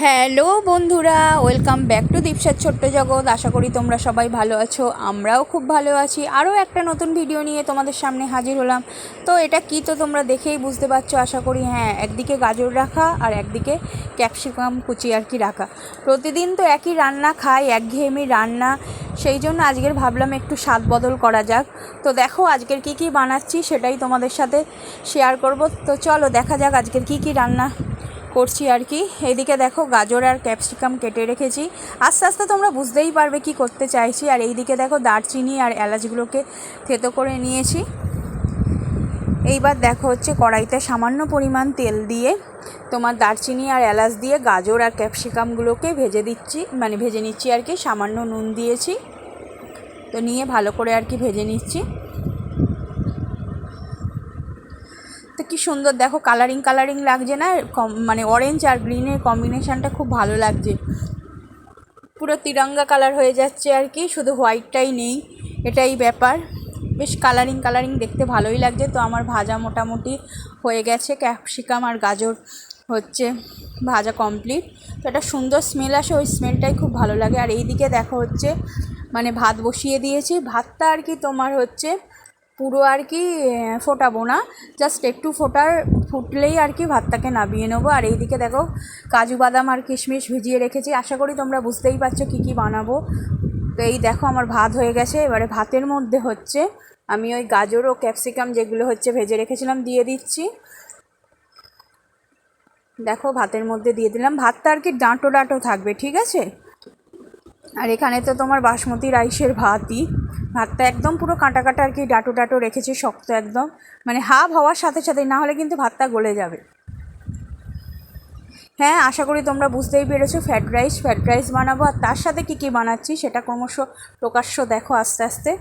Hello বন্ধুরা, welcome back to দীপসার ছোট্ট জগৎ। আশা করি তোমরা সবাই ভালো আছো, আমরাও খুব ভালো আছি। আরও একটা নতুন ভিডিও নিয়ে তোমাদের সামনে হাজির হলাম। তো এটা কি, তো তোমরা দেখেই বুঝতে পারছো আশা করি। হ্যাঁ, একদিকে গাজর রাখা আর একদিকে ক্যাপসিকাম কুচি আর কি রাখা। প্রতিদিন তো একই রান্না খাই, একঘেয়েমি রান্না, সেই জন্য আজকের ভাবলাম একটু স্বাদ বদল করা যাক। তো দেখো আজকের কি কি বানাচ্ছি সেটাই তোমাদের সাথে শেয়ার করব। তো চলো দেখা যাক আজকের কি কি রান্না করছি আর কি। এইদিকে দেখো গাজর আর ক্যাপসিকাম কেটে রেখেছি, আস্তে আস্তে তোমরা বুঝতেই পারবে কি করতে চাইছি। আর এইদিকে দেখো দারচিনি আর এলাচগুলোকে থেতো করে নিয়েছি। এইবার দেখো হচ্ছে কড়াইতে সামান্য পরিমাণ তেল দিয়ে তোমার দারচিনি আর এলাচ দিয়ে গাজর আর ক্যাপসিকামগুলোকে ভেজে নিচ্ছি আর কি। সামান্য নুন দিয়েছি, তো নিয়ে ভালো করে আর কি ভেজে নিচ্ছি। তো কি সুন্দর দেখো কালারিং লাগছে না, মানে অরেঞ্জ আর গ্রিনের কম্বিনেশানটা খুব ভালো লাগছে, পুরো তিরঙ্গা কালার হয়ে যাচ্ছে আর কি, শুধু হোয়াইটটাই নেই, এটাই ব্যাপার। বেশ কালারিং দেখতে ভালোই লাগছে। তো আমার ভাজা মোটামুটি হয়ে গেছে, ক্যাপসিকাম আর গাজর হচ্ছে ভাজা কমপ্লিট। তো একটা সুন্দর স্মেল আসে, ওই স্মেলটাই খুব ভালো লাগে। আর এইদিকে দেখো হচ্ছে মানে ভাত বসিয়ে দিয়েছি। ভাতটা আর কি তোমার হচ্ছে পুরো আর কি ফোটাবো না, জাস্ট একটু ফুটলেই আর কি ভাতটাকে নামিয়ে নেবো। আর এইদিকে দেখো কাজু বাদাম আর কিশমিশ ভিজিয়ে রেখেছি। আশা করি তোমরা বুঝতেই পারছো কী কী বানাবো। তো এই দেখো আমার ভাত হয়ে গেছে। এবারে ভাতের মধ্যে হচ্ছে আমি ওই গাজর ও ক্যাপসিকাম যেগুলো হচ্ছে ভেজে রেখেছিলাম দিয়ে দিচ্ছি। দেখো ভাতের মধ্যে দিয়ে দিলাম। ভাতটা আর কি ডাঁটো থাকবে, ঠিক আছে। আর এখানে তো তোমার বাসমতি রাইসের ভাতই, ভাতটা একদম পুরো কাঁটা আর কি ডাঁটো রেখেছি, শক্ত একদম, মানে হাফ হওয়ার সাথে সাথে, না হলে কিন্তু ভাতটা গলে যাবে। হ্যাঁ, আশা করি তোমরা বুঝতেই পেরেছো ফ্রায়েড রাইস বানাবো। আর তার সাথে কী বানাচ্ছি সেটা ক্রমশ প্রকাশ্য দেখো আস্তে আস্তে।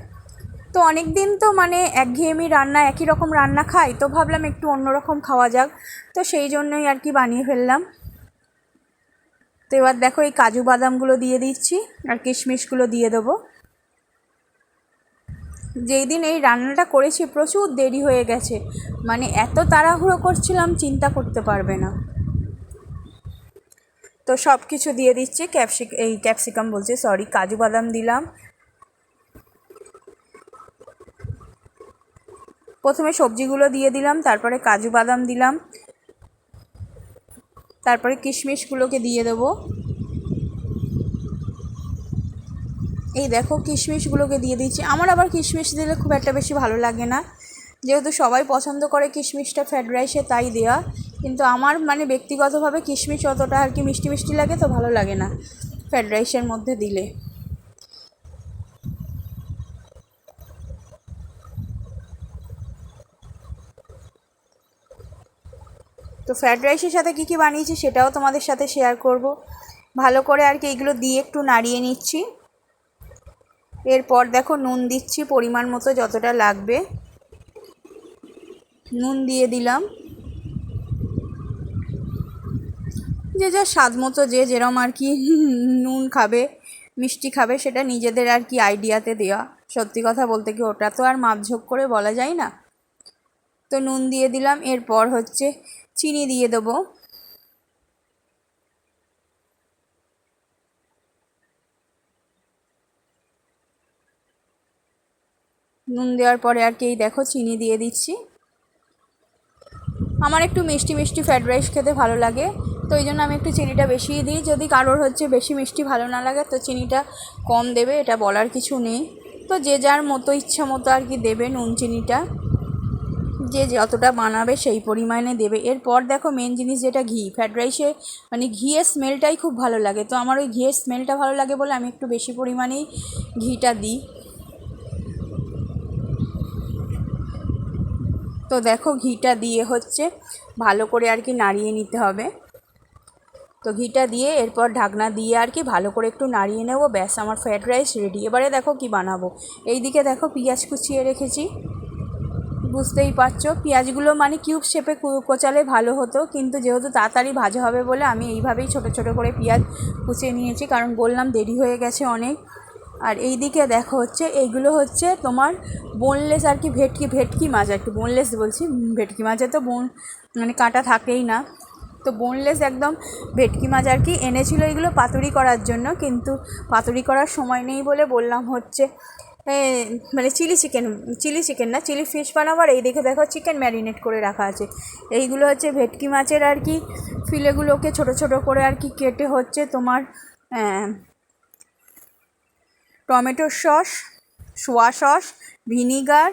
তো অনেক দিন তো মানে একঘেয়েমি রান্না, একই রকম রান্না খাই, তো ভাবলাম একটু অন্যরকম খাওয়া যাক, তো সেই জন্যই আর কি বানিয়ে ফেললাম। তো এবার দেখো এই কাজু বাদামগুলো দিয়ে দিচ্ছি আর কিশমিশগুলো দিয়ে দেবো। যেই দিন এই রান্নাটা করেছি প্রচুর দেরি হয়ে গেছে, মানে এত তাড়াহুড়ো করছিলাম চিন্তা করতে পারবে না। তো সব কিছু দিয়ে দিচ্ছি, ক্যাপসিকাম বলছে, সরি, কাজু বাদাম দিলাম। প্রথমে সবজিগুলো দিয়ে দিলাম, তারপরে কাজু বাদাম দিলাম, তারপরে কিশমিশগুলোকে দিয়ে দেবো। এই দেখো কিশমিশগুলোকে দিয়ে দিচ্ছি। আমার আবার কিশমিশ দিলে খুব একটা বেশি ভালো লাগে না, যেহেতু সবাই পছন্দ করে কিশমিশটা ফ্রায়েড রাইসে, তাই দেওয়া। কিন্তু আমার মানে ব্যক্তিগতভাবে কিশমিশ অতটা আর কি মিষ্টি লাগে, তো ভালো লাগে না ফ্রায়েড রাইসের মধ্যে দিলে। তো ফ্রায়েড রাইসের সাথে কী কী বানিয়েছি সেটাও তোমাদের সাথে শেয়ার করব। ভালো করে আর কি এগুলো দিয়ে একটু নাড়িয়ে নিচ্ছি। এরপর দেখো নুন দিচ্ছি পরিমাণ মতো, যতটা লাগবে নুন দিয়ে দিলাম। যে যা স্বাদ মতো যে যেরম আর কি নুন খাবে মিষ্টি খাবে সেটা নিজেদের আর কি আইডিয়াতে দেওয়া। সত্যি কথা বলতে কি ওটা তো আর মাপঝোঁক করে বলা যায় না। তো নুন দিয়ে দিলাম, এরপর হচ্ছে চিনি দিয়ে দেবো। নুন দেওয়ার পরে আর কি এই দেখো চিনি দিয়ে দিচ্ছি। আমার একটু মিষ্টি ফ্রায়েড রাইস খেতে ভালো লাগে, তো এই জন্য আমি একটু চিনিটা বেশিই দিই। যদি কারোর হচ্ছে বেশি মিষ্টি ভালো না লাগে তো চিনিটা কম দেবে, এটা বলার কিছু নেই। তো যে যার মতো ইচ্ছা মতো আর কি দেবে নুন চিনিটা, যে যতটা বানাবে সেই পরিমাণে দেবে। এরপর দেখো মেন জিনিস যেটা ঘি, ফ্রায়েড রাইসে মানে ঘিয়ের স্মেলটাই খুব ভালো লাগে। তো আমার ওই ঘিয়ের স্মেলটা ভালো লাগে বলে আমি একটু বেশি পরিমাণেই ঘিটা দিই। তো দেখো ঘিটা দিয়ে হচ্ছে ভালো করে আর কি নাড়িয়ে নিতে হবে। তো ঘিটা দিয়ে এরপর ঢাকনা দিয়ে আর কি ভালো করে একটু নাড়িয়ে নেব, ব্যাস আমার ফ্রায়েড রাইস রেডি। এবারে দেখো কি বানাবো। এইদিকে দেখো পেঁয়াজ কুচিয়ে রেখেছি, বুঝতেই পারছো পেঁয়াজগুলো মানে কিউব শেপে কোচালে ভালো হতো, কিন্তু যেহেতু তাড়াতাড়ি ভাজা হবে বলে আমি এইভাবেই ছোট করে পেঁয়াজ কুচিয়ে নিয়েছি, কারণ বললাম দেরি হয়ে গেছে অনেক। আর এই দিকে দেখো হচ্ছে এইগুলো হচ্ছে তোমার বোনলেস আর কি ভেটকি মাছ, আর কি বোনলেস বলছি, ভেটকি মাছে তো মানে কাঁটা থাকেই না। তো বোনলেস একদম ভেটকি মাছ আর কি এনেছিল এগুলো পাতুরি করার জন্য, কিন্তু পাতুরি করার সময় নেই বলে বললাম হচ্ছে মানে চিলি চিকেন না, চিলি ফিশ বানাবার। এই দেখে দেখো চিকেন ম্যারিনেট করে রাখা আছে। এইগুলো হচ্ছে ভেটকি মাছের আর কি ফিলেগুলোকে ছোট ছোট করে আর কি কেটে হচ্ছে তোমার tomato sauce, soya sauce, vinegar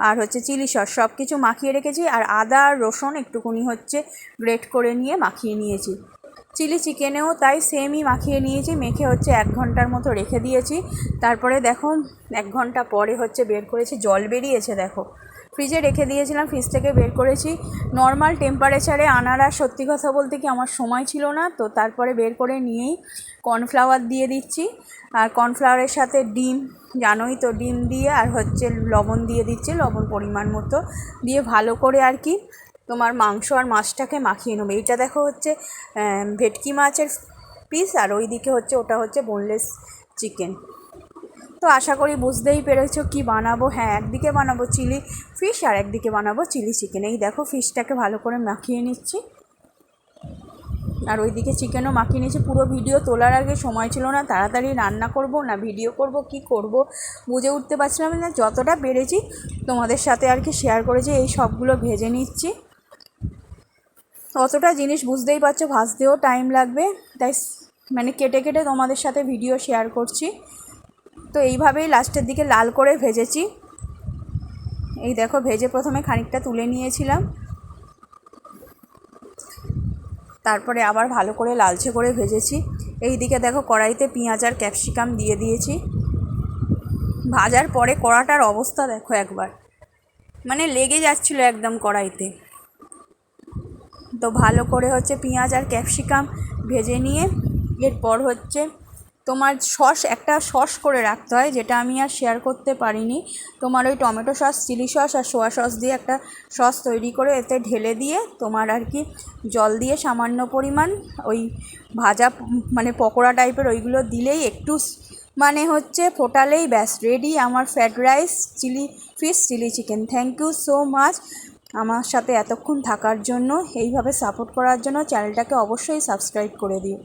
আর হচ্ছে চিলি সস সব কিছু মাখিয়ে রেখেছি। আর আদা আর রসুন একটুকুনি হচ্ছে গ্রেট করে নিয়ে মাখিয়ে নিয়েছি। চিলি চিকেনেও তাই সেমই মাখিয়ে নিয়েছি, মেখে হচ্ছে 1 ঘন্টার মতো রেখে দিয়েছি। তারপরে দেখো 1 ঘন্টা পরে হচ্ছে বের করেছি, জল বেরিয়েছে দেখো। ফ্রিজে রেখে দিয়েছিলাম, ফ্রিজ থেকে বের করেছি নর্মাল টেম্পারেচারে আনার। আর সত্যি কথা বলতে কি আমার সময় ছিল না, তো তারপরে বের করে নিয়েই কর্নফ্লাওয়ার দিয়ে দিচ্ছি। আর কর্নফ্লাওয়ারের সাথে ডিম, জানোই তো, ডিম দিয়ে আর হচ্ছে লবণ দিয়ে দিচ্ছি, লবণ পরিমাণ মতো দিয়ে ভালো করে আর কি তোমার মাংস আর মাছটাকে মাখিয়ে নেবে। এইটা দেখো হচ্ছে ভেটকি মাছের পিস, আর ওই দিকে হচ্ছে ওটা হচ্ছে বোনলেস চিকেন। তো আশা করি বুঝতেই পেরেছো কি বানাবো। হ্যাঁ, একদিকে বানাবো চিলি ফিশ আর একদিকে বানাবো চিলি চিকেন। এই দেখো ফিশটাকে ভালো করে মাখিয়ে নিচ্ছি, আর ওইদিকে চিকেনও মাখিয়ে নিয়েছি। পুরো ভিডিও তোলার আগে সময় ছিল না, তাড়াতাড়ি রান্না করব না ভিডিও করব, কি করব বুঝে উঠতে পারছিলাম না। যতটা পেরেছি তোমাদের সাথে আর কি শেয়ার করেছি। এই সবগুলো ভেজে নিচ্ছি, অতটা জিনিস বুঝতেই পারছো, ভাজতেও টাইম লাগবে, তাই মানে কেটে কেটে তোমাদের সাথে ভিডিও শেয়ার করছি। তো এইভাবেই লাস্টের দিকে লাল করে ভেজেছি। এই দেখো ভেজে প্রথমে খানিকটা তুলে নিয়েছিলাম, তারপরে আবার ভালো করে লালচে করে ভেজেছি। এই দিকে দেখো কড়াইতে পেঁয়াজ আর ক্যাপসিকাম দিয়ে দিয়েছি। ভাজার পরে কড়াটার অবস্থা দেখো একবার, মানে লেগে যাচ্ছিলো একদম কড়াইতে। তো ভালো করে হচ্ছে পেঁয়াজ আর ক্যাপসিকাম ভেজে নিয়ে এরপর হচ্ছে তোমার একটা সস করে রাখতে হয়, যেটা আমি আর শেয়ার করতে পারিনি। তোমার ওই টমেটো সস, চিলি সস আর সোয়া সস দিয়ে একটা সস তৈরি করে এতে ঢেলে দিয়ে তোমার আর কি জল দিয়ে সামান্য পরিমাণ ওই ভাজা মানে পকোড়া টাইপের ওইগুলো দিলেই একটু মানে হচ্ছে ফোটালেই ব্যাস রেডি আমার fried rice, chilli fish, chilli chicken. Thank you so much আমার সাথে এতক্ষণ থাকার জন্য, এইভাবে সাপোর্ট করার জন্য। চ্যানেলটাকে অবশ্যই সাবস্ক্রাইব করে দিও।